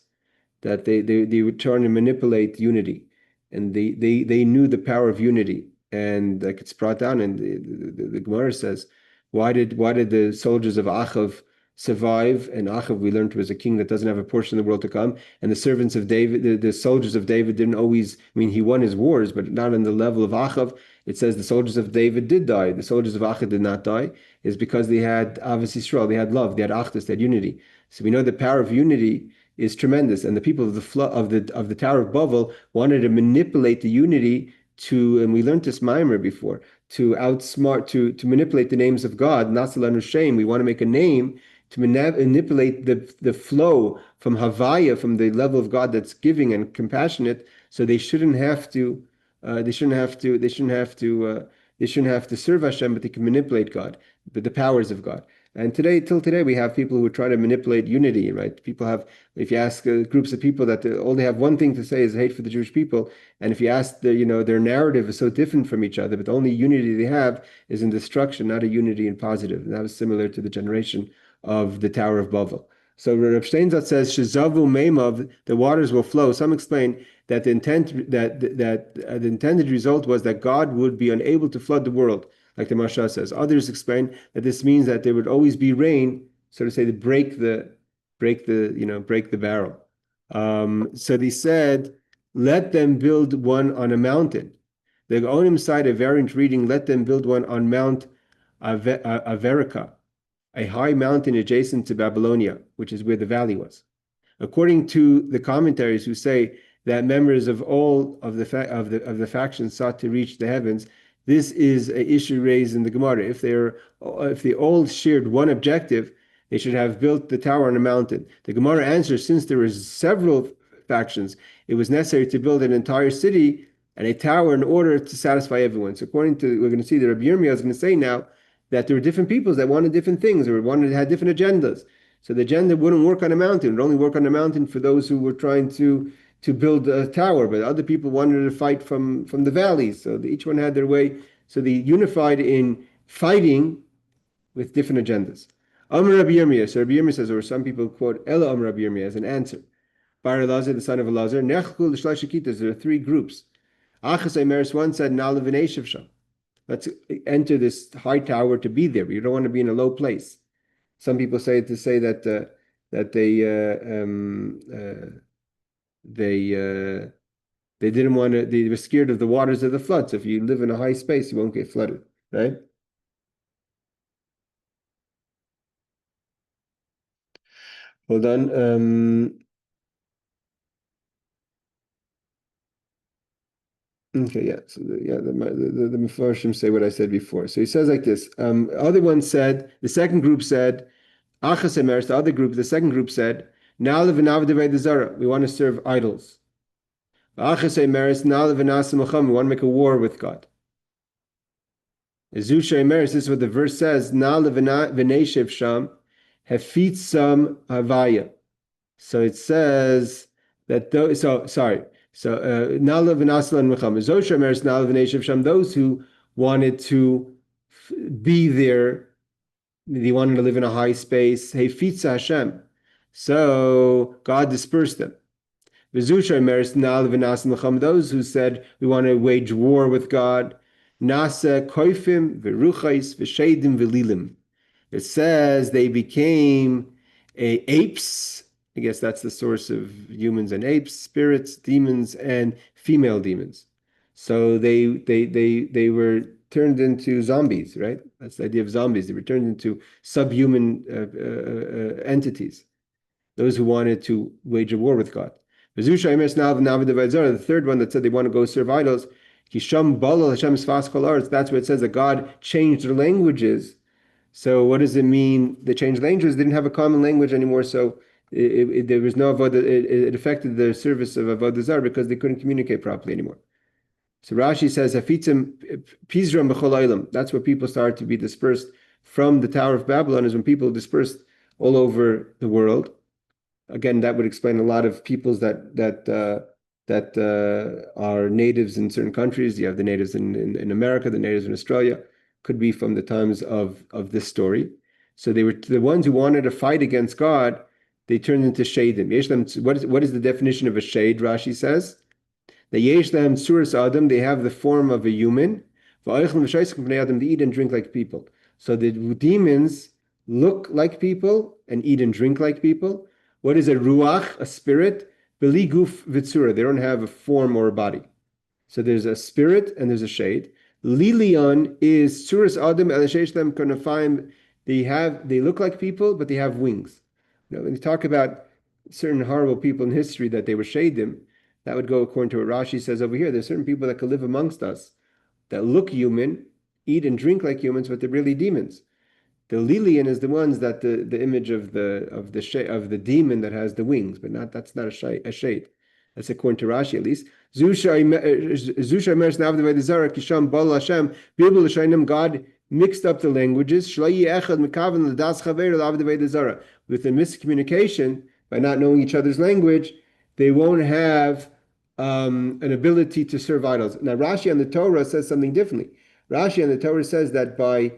that they would try to manipulate unity, and they knew the power of unity, and like it's brought down, and the Gemara says, why did the soldiers of Achav survive? And Achav, we learned, was a king that doesn't have a portion of the world to come, and the servants of David, the soldiers of David didn't always. I mean, he won his wars, but not on the level of Achav. It says the soldiers of David did die. The soldiers of Achav did not die. Is because they had Avos Yisrael, they had love, they had Achdus, they had unity. So we know the power of unity is tremendous, and the people of the Tower of Babel wanted to manipulate the unity and we learned this Maimer before, to outsmart, to manipulate the names of God. Nasalanu shame. We want to make a name to manipulate the flow from Havaya, from the level of God that's giving and compassionate. So they shouldn't have to. They shouldn't have to serve Hashem, but they can manipulate God, the powers of God. And till today, we have people who try to manipulate unity, right? People have, if you ask groups of people that all they have one thing to say is hate for the Jewish people, and if you ask, their narrative is so different from each other, but the only unity they have is in destruction, not a unity in positive. And that was similar to the generation of the Tower of Babel. So Rav Steinzat says, "Shezavu meimav," the waters will flow. Some explain that the intended result was that God would be unable to flood the world, like the Marsha says. Others explain that this means that there would always be rain, so to say, to break the barrel. So they said, "Let them build one on a mountain." The Gaonim cite a variant reading, "Let them build one on Mount Averica, a high mountain adjacent to Babylonia," which is where the valley was. According to the commentaries who say that members of all of the factions sought to reach the heavens, this is an issue raised in the Gemara. If they all shared one objective, they should have built the tower on a mountain. The Gemara answers, since there were several factions, it was necessary to build an entire city and a tower in order to satisfy everyone. So according to, we're going to see that Rabbi Yirmiyah is going to say now that there were different peoples that wanted different things or had different agendas. So the agenda wouldn't work on a mountain. It would only work on a mountain for those who were trying to build a tower, but other people wanted to fight from the valleys. So each one had their way. So they unified in fighting with different agendas. Amr Rabbi Yirmiyah. So Rabbi Yirmiyah says, or some people quote Ela Amr Rabbi Yirmiyah as an answer. Bar Elazar, the son of Elazar, Nechkul L'Shlashikitas. There are three groups. Achas Aimeris, one said, Na'al v'neishav sham. Let's enter this high tower to be there. We don't want to be in a low place. Some people say that they didn't want to. They were scared of the waters of the flood. So if you live in a high space, you won't get flooded, right? Hold on. Okay, yeah. So the Mefarshim say what I said before. So he says like this. Other one said, the second group said, Achas Emeres, the other group, the second group said, Now we want to serve idols. Achas Emeres, we want to make a war with God. Zusha Emeres, this is what the verse says, sham, hefitsam havaya. So it says that those, sorry. So Nalav and Aslan Mecham. Zosha Meres Nalav and Eshav Sham, those who wanted to be there, they wanted to live in a high space. Hey, Fitza Hashem. So God dispersed them. Vizusha Meres Nalav and Aslan Mecham, those who said we want to wage war with God. Nasa koifim v'ruchais v'shedim v'lilim. It says they became apes. I guess that's the source of humans and apes, spirits, demons, and female demons. So they were turned into zombies, right? That's the idea of zombies. They were turned into subhuman entities, those who wanted to wage a war with God. The third one that said they want to go serve idols, that's what it says that God changed their languages. So what does it mean? They changed languages, they didn't have a common language anymore, so there was no avodah. It affected the service of avodah zarah because they couldn't communicate properly anymore. So Rashi says, "Hafitzim pizram b'chol olam." That's where people started to be dispersed from the Tower of Babylon. Is when people dispersed all over the world. Again, that would explain a lot of peoples that are natives in certain countries. You have the natives in America, the natives in Australia, could be from the times of this story. So they were the ones who wanted to fight against God. They turned into shadim. What is the definition of a shade? Rashi says the yesh lehem tzuras adam. They have the form of a human. They eat and drink like people. So the demons look like people and eat and drink like people. What is a ruach, a spirit? Beli guf v'tzura. They don't have a form or a body. So there's a spirit and there's a shade. Lilion is tzuras adam elisheish them kanafim. They look like people, but they have wings. When you talk about certain horrible people in history that they were shadim, that would go according to what Rashi says over here. There's certain people that could live amongst us that look human, eat and drink like humans, but they're really demons. The Lilian is the ones that the image of the demon that has the wings, but that's not a shade. That's according to Rashi at least. God mixed up the languages with the miscommunication by not knowing each other's language. They won't have an ability to serve idols. Now Rashi on the Torah says something differently. Rashi on the Torah says that by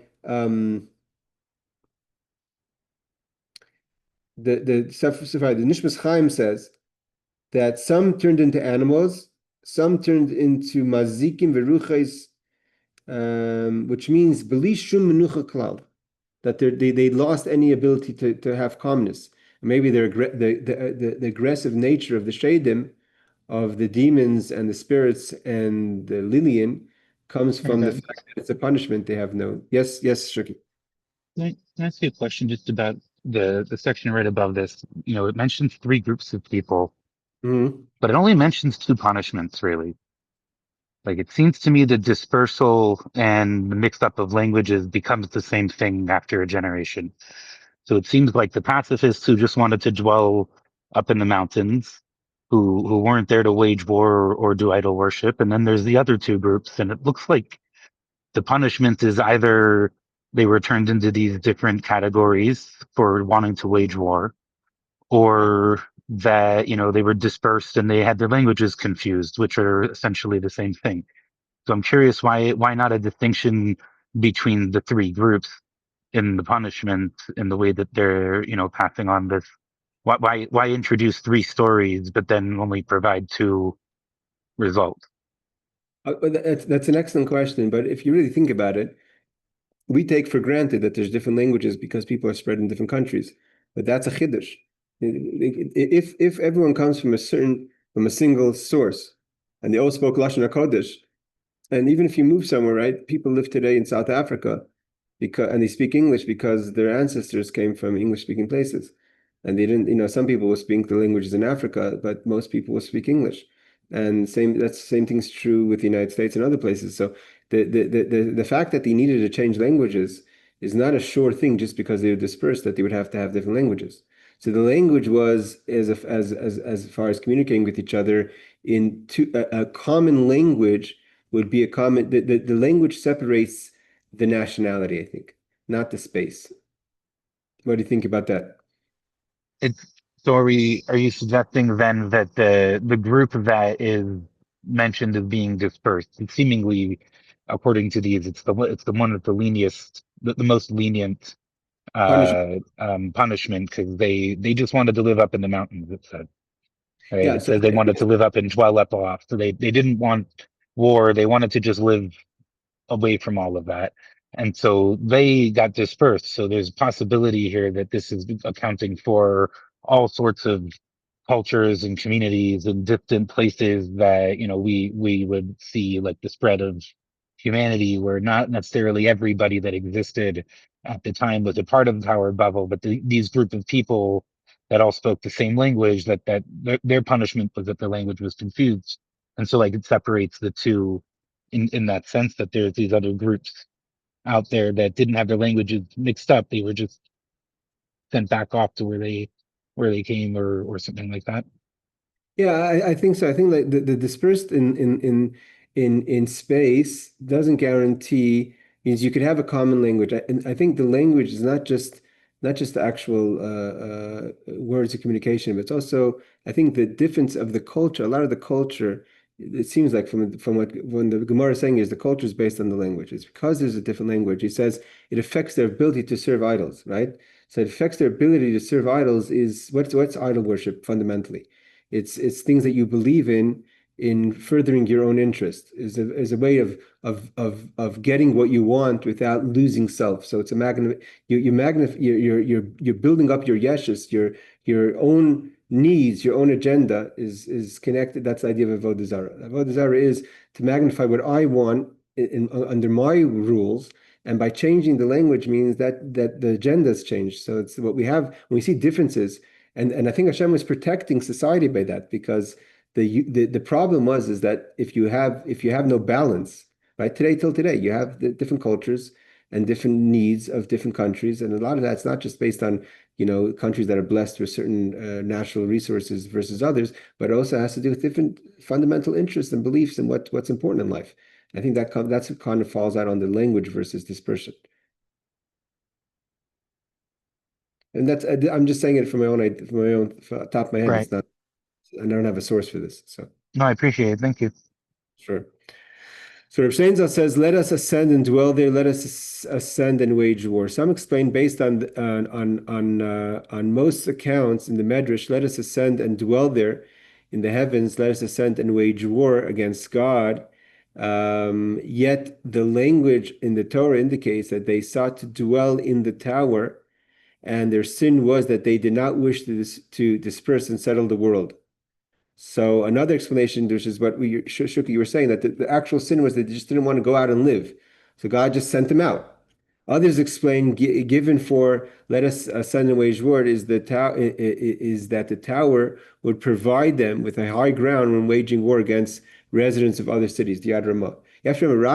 the Nishmas Chaim says that some turned into animals, some turned into mazikim veruches, which means beli shum menucha klal, that they lost any ability to have calmness. And maybe the aggressive nature of the shadim, of the demons and the spirits and the Lilian, comes from the fact that it's a punishment. They have no. Yes, Shuki. Can I ask you a question just about the section right above this? It mentions three groups of people, but it only mentions two punishments, really. Like, it seems to me the dispersal and the mixed up of languages becomes the same thing after a generation. So it seems like the pacifists who just wanted to dwell up in the mountains, who weren't there to wage war or do idol worship, and then there's the other two groups, and it looks like the punishment is either they were turned into these different categories for wanting to wage war, or that they were dispersed and they had their languages confused, which are essentially the same thing. So I'm curious why not a distinction between the three groups in the punishment in the way that they're passing on this. Why introduce three stories but then only provide two results? That's an excellent question, but if you really think about it, we take for granted that there's different languages because people are spread in different countries, but that's a chiddush. If everyone comes from a single source, and they all spoke Lashon HaKodesh, and even if you move somewhere, right? People live today in South Africa and they speak English because their ancestors came from English-speaking places, and they didn't. Some people will speak the languages in Africa, but most people will speak English. And the same thing's true with the United States and other places. So the fact that they needed to change languages is not a sure thing just because they were dispersed that they would have to have different languages. So the language was as far as communicating with each other a common language would be a common. The language separates the nationality, I think, not the space. What do you think about that? So are you suggesting then that the group that is mentioned as being dispersed, and seemingly according to these, it's the one with the most lenient Punishment. punishment, because they just wanted to live up in the mountains, it said. Right? Yeah. It So says they wanted to live up and dwell up aloft. So they didn't want war. They wanted to just live away from all of that. And so they got dispersed. So there's a possibility here that this is accounting for all sorts of cultures and communities in distant places that, we would see like the spread of humanity, where not necessarily everybody that existed at the time was a part of the Tower of Babel, but these group of people that all spoke the same language, that their punishment was that their language was confused. And so like it separates the two in that sense, that there's these other groups out there that didn't have their languages mixed up. They were just sent back off to where they came, or something like that. Yeah, I think so. I think like the dispersed in space doesn't guarantee means you could have a common language. And I think the language is not just the actual words of communication, but it's also I think the difference of the culture. A lot of the culture, it seems like from what when the Gemara is saying is the culture is based on the language. It's because there's a different language. He says it affects their ability to serve idols, right? So it affects their ability to serve idols is what's idol worship fundamentally? It's things that you believe in furthering your own interest is a way of getting what you want without losing self. So it's a magnet. You're building up your yeshus, your own needs, your own agenda is connected. That's the idea of avodah zarah. Avodah zarah is to magnify what I want under my rules. And by changing the language means that the agenda has changed. So it's what we have when we see differences. And I think Hashem was protecting society by that, because the problem is that if you have no balance, right, till today, you have the different cultures and different needs of different countries, and a lot of that's not just based on countries that are blessed with certain natural resources versus others, but it also has to do with different fundamental interests and beliefs and what's important in life. I think that's what kind of falls out on the language versus dispersion. And I'm just saying it from my own top of my head. Right. It's not. I don't have a source for this. So No, I appreciate it. Thank you. sure. So Rav Sheinzel says, "Let us ascend and dwell there. Let us ascend and wage war." Some explain based on most accounts in the Medrash, "Let us ascend and dwell there in the heavens. Let us ascend and wage war against God." Yet the language in the Torah indicates that they sought to dwell in the tower, and their sin was that they did not wish to disperse and settle the world. So another explanation, which is what Shuki, you were saying, that the actual sin was that they just didn't want to go out and live. So God just sent them out. Others explain, given for let us ascend and wage war, is that the tower would provide them with a high ground when waging war against residents of other cities, the Yad Ramah. You have to remember,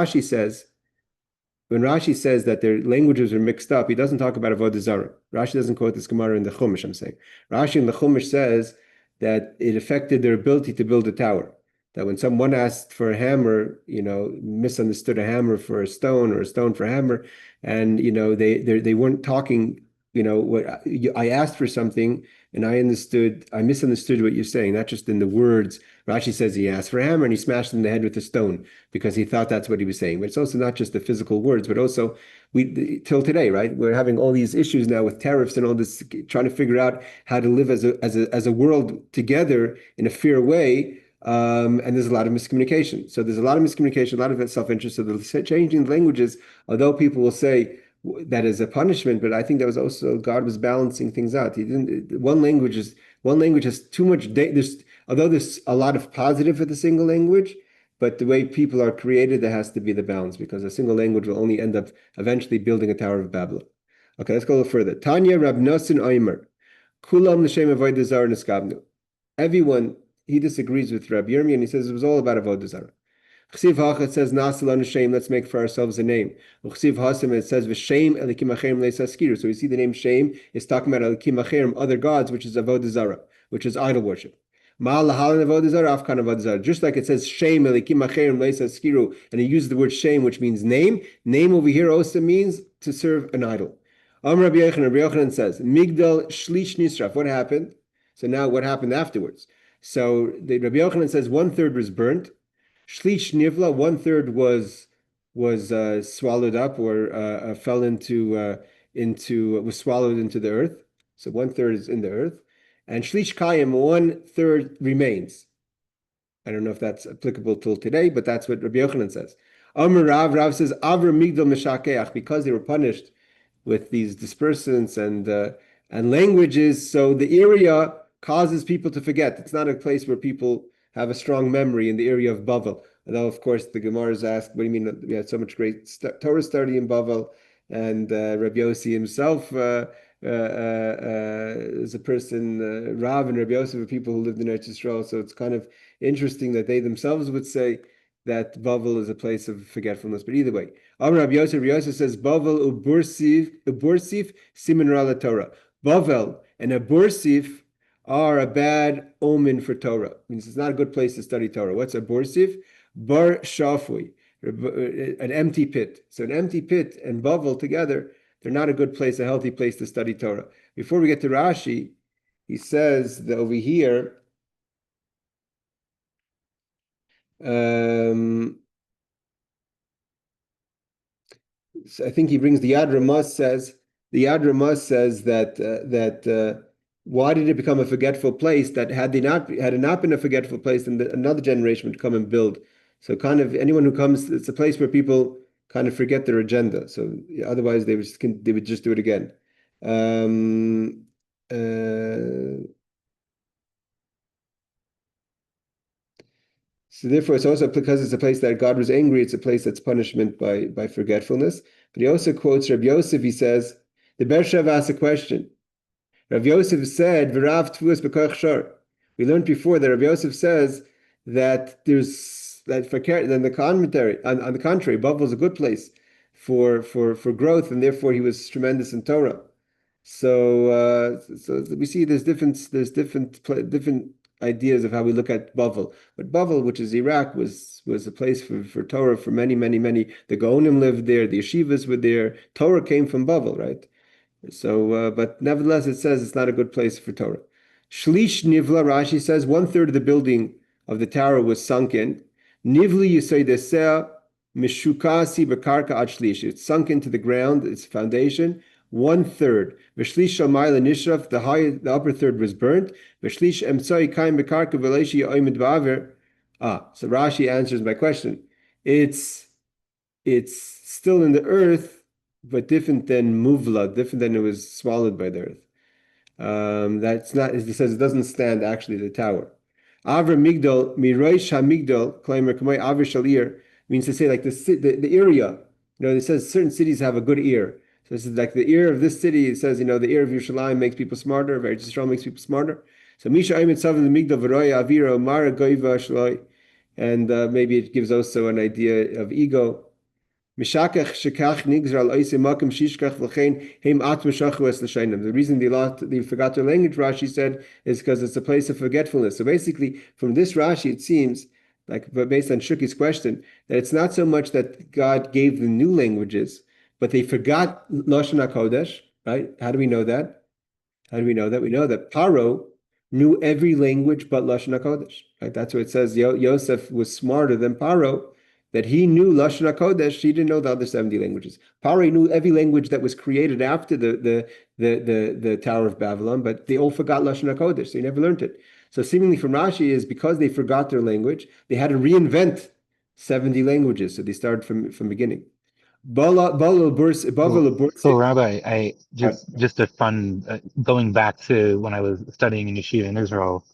when Rashi says that their languages are mixed up, he doesn't talk about avodah zarah. Rashi doesn't quote this Gemara in the Chumash, I'm saying. Rashi in the Chumash says that it affected their ability to build a tower. That when someone asked for a hammer, misunderstood a hammer for a stone or a stone for a hammer, and they weren't talking. What I asked for something, and I misunderstood what you're saying, not just in the words. Rashi says he asked for a hammer and he smashed him in the head with a stone because he thought that's what he was saying. But it's also not just the physical words, but also till today, right? We're having all these issues now with tariffs and all this, trying to figure out how to live as a world together in a fair way. And there's a lot of miscommunication. So there's a lot of miscommunication, a lot of self-interest. So the changing languages, although people will say that is a punishment, but I think that was also God was balancing things out. He didn't. One language has too much. Although there's a lot of positive for the single language, but the way people are created, there has to be the balance, because a single language will only end up eventually building a Tower of Babel. Okay, let's go a little further. Tanya Rab Nosin Oimer, Kulam L'Shem Avodah Zarah Niskabnu. Everyone, he disagrees with Rabbi Yirmiyah, and he says it was all about avodah zarah. Chsiv Hachet says Nasalanu Shem, let's make for ourselves a name. Chsiv Hasim, it says V'Shem Elikim Acherim Leisaskiru. So we see the name Shem is talking about Elikim Acherim, other gods, which is avodah zarah, which is idol worship. Ma'al Lahalan avodah zarah, Afkan avodah zarah. Just like it says Shem Elikim Acherim Leisaskiru, and he uses the word Shem, which means name. Name over here also means to serve an idol. Rabbi Yochanan says Migdal Shlish Nisraf. What happened? So now what happened afterwards? So the Rabbi Yochanan says 1/3 was burnt. Shlish nivla, 1/3 was swallowed up or fell was swallowed into the earth. So 1/3 is in the earth, and shlish kayim, 1/3 remains. I don't know if that's applicable till today, but that's what Rabbi Yochanan says. Amar Rav says, Avra Migdal Meshakeach, because they were punished with these dispersants and languages. So the area causes people to forget. It's not a place where people have a strong memory in the area of Bavel. Although, of course, the Gemara is asked, what do you mean we had so much great Torah study in Bavel? And Rabbi Yossi himself is a person, Rav and Rabbi Yossi were people who lived in Eretz Yisrael. So it's kind of interesting that they themselves would say that Bavel is a place of forgetfulness. But either way, Rabbi Yosef says Bavel ubursif siman ra Torah. Bavel and abursif are a bad omen for Torah. It means it's not a good place to study Torah. What's abursif? Bar shafui, an empty pit. So an empty pit and Bavel together, they're not a good place, a healthy place to study Torah. Before we get to Rashi, he says that over here. I think he brings the Yad Ramah says that why did it become a forgetful place? That had it not been a forgetful place, then another generation would come and build. So kind of anyone who comes, it's a place where people kind of forget their agenda. So otherwise they would just do it again. So therefore, it's also because it's a place that God was angry. It's a place that's punishment by forgetfulness. But he also quotes Rabbi Yosef. He says the Bershav asked a question. Rabbi Yosef said, "V'rav tfuas b'koach shor." We learned before that Rabbi Yosef says that then the commentary on the contrary, Bavel is a good place for growth, and therefore he was tremendous in Torah. So we see there's different ideas of how we look at Bavel. But Bavel, which is Iraq, was a place for Torah for many. The Gaonim lived there, the yeshivas were there. Torah came from Bavel, right? So, but nevertheless, it says it's not a good place for Torah. Shlish Nivla, Rashi says, 1/3 of the building of the tower was sunken. Nivli Yisay Deseh Mishukasi Bekarka Ad Shlish. It's sunk into the ground, its foundation. 1/3. V'shlish Shamayla Nishraf, the upper third was burnt. V'shlish Emtsai Kaim Bekarka V'leishi Oimid Ba'aver. So Rashi answers my question. It's still in the earth, but different than muvla, different than it was swallowed by the earth. That's not, as he says, it doesn't stand actually the tower. Avra Migdal, Miroish HaMigdal, Klaimer Kamay Avra Shalir, means to say like the area. It says certain cities have a good ear. So this is like the ear of this city. It says, the ear of Yerushalayim makes people smarter, Eretz Yisrael makes people smarter. So Misha Aymet Sav the Migdal V'roya Avira Mara Goiva Shloi, and maybe it gives also an idea of ego. The reason they forgot their language, Rashi said, is because it's a place of forgetfulness. So basically, from this Rashi, it seems, but based on Shuki's question, that it's not so much that God gave them new languages, but they forgot Lashon HaKodesh, right? How do we know that? We know that Paro knew every language but Lashon HaKodesh, right? That's what it says. Yosef was smarter than Paro, that he knew Lashon HaKodesh. He didn't know the other 70 languages. Paro knew every language that was created after the Tower of Babylon, but they all forgot Lashon HaKodesh, so he never learned it. So seemingly from Rashi is because they forgot their language, they had to reinvent 70 languages. So they started from beginning. So Rabbi, I just a fun going back to when I was studying in yeshiva in Israel.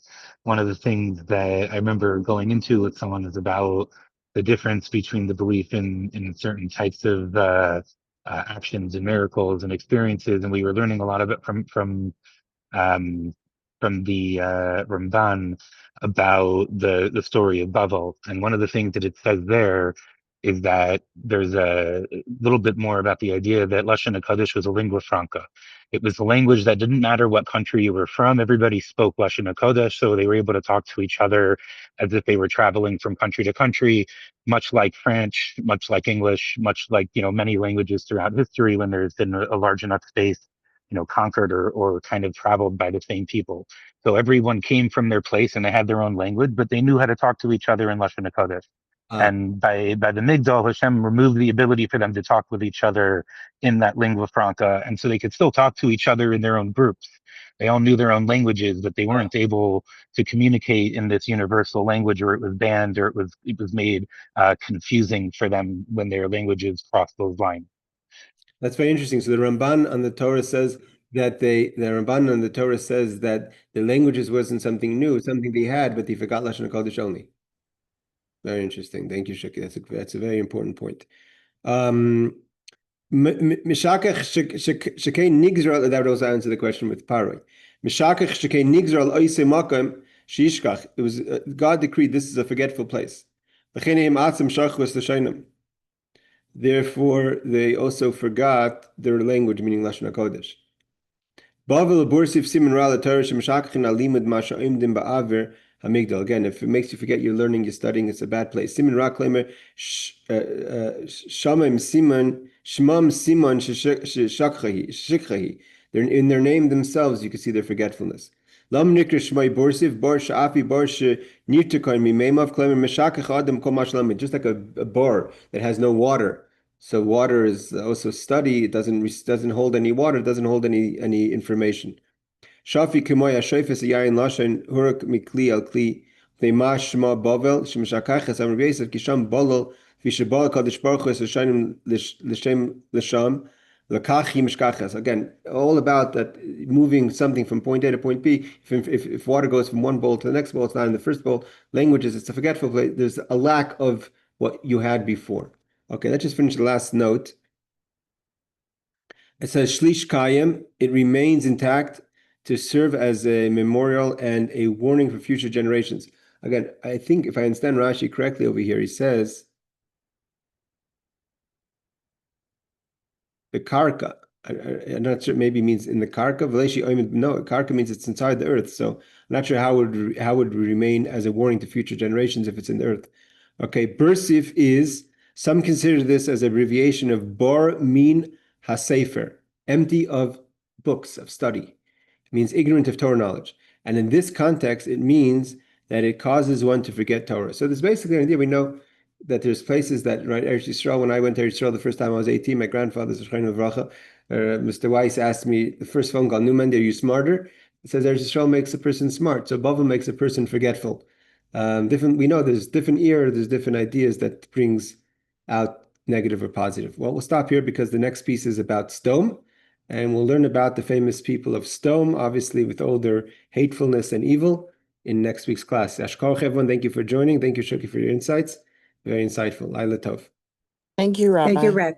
One of the things that I remember going into with someone is about the difference between the belief in certain types of actions and miracles and experiences, and we were learning a lot of it from the Ramban about the story of Bavel. And one of the things that it says there is that there's a little bit more about the idea that Lashon HaKodesh was a lingua franca. It was a language that didn't matter what country you were from. Everybody spoke Lashon HaKodesh, so they were able to talk to each other as if they were traveling from country to country, much like French, much like English, much like, many languages throughout history when there's been a large enough space, conquered or kind of traveled by the same people. So everyone came from their place and they had their own language, but they knew how to talk to each other in Lashon HaKodesh. And by the Migdal, Hashem removed the ability for them to talk with each other in that lingua franca, and so they could still talk to each other in their own groups. They all knew their own languages, but they weren't able to communicate in this universal language, or it was banned, or it was made confusing for them when their languages crossed those lines. That's very interesting. So the Ramban on the Torah says that the Ramban on the Torah says that the languages wasn't something new, it's something they had, but they forgot Lashon HaKodesh only. Very interesting. Thank you, Shaki. That's a very important point. Mishakach shekei nigzral, that would also answer the question with Paroi. Mishakach shekei nigzral oise makam shishkach. It was God decreed this is a forgetful place. Therefore, they also forgot their language, meaning Lashon HaKodesh. Bavel borsif siman ra l'Torah shemishakachin alimud masha imdim ba'aver hamigdal. Again, if it makes you forget you're learning, you're studying, it's a bad place. Siman ra klemer shamim siman shmam siman shikchahi. They're in their name themselves. You can see their forgetfulness. Lam nikra shmai borsif bar sha'afi bar she'nirtukan mimemav klemer mishakach adam kol mashalamid. Just like a bar that has no water. So water is also study. It doesn't hold any water. It doesn't hold any information. Shafi kemoya shayfes yayin lashen hurak mikli al kli theimash shema bavel shemashakachas amr yosef kisham balal vishabal kadosh baruch hu esashanim l'shem l'sham lakachi mishkachas. Again, all about that moving something from point A to point B. If water goes from one bowl to the next bowl, it's not in the first bowl. Languages, it's a forgetful place. There's a lack of what you had before. Okay, let's just finish the last note. It says Shlish Kayim, it remains intact to serve as a memorial and a warning for future generations. Again, I think if I understand Rashi correctly over here, he says the karka. I'm not sure, maybe means in the karka. No, karka means it's inside the earth. So I'm not sure how would remain as a warning to future generations if it's in the earth. Okay, Bursif is, some consider this as an abbreviation of Bar Min HaSefer, empty of books, of study. It means ignorant of Torah knowledge. And in this context, it means that it causes one to forget Torah. So there's basically an idea. We know that there's places that, right, Eretz Yisrael, when I went to Eretz Yisrael the first time I was 18, my grandfather's Mr. Weiss asked me, the first phone call, Numan, are you smarter? It says Eretz Yisrael makes a person smart. So Bavel makes a person forgetful. We know there's different ear, there's different ideas that brings out negative or positive. Well, we'll stop here because the next piece is about Sodom, and we'll learn about the famous people of Sodom, obviously with all their hatefulness and evil, in next week's class. Ashkoch, everyone, thank you for joining. Thank you, Shoki, for your insights. Very insightful. Laila Tov. Thank you, Rabbi. Thank you, Rabbi.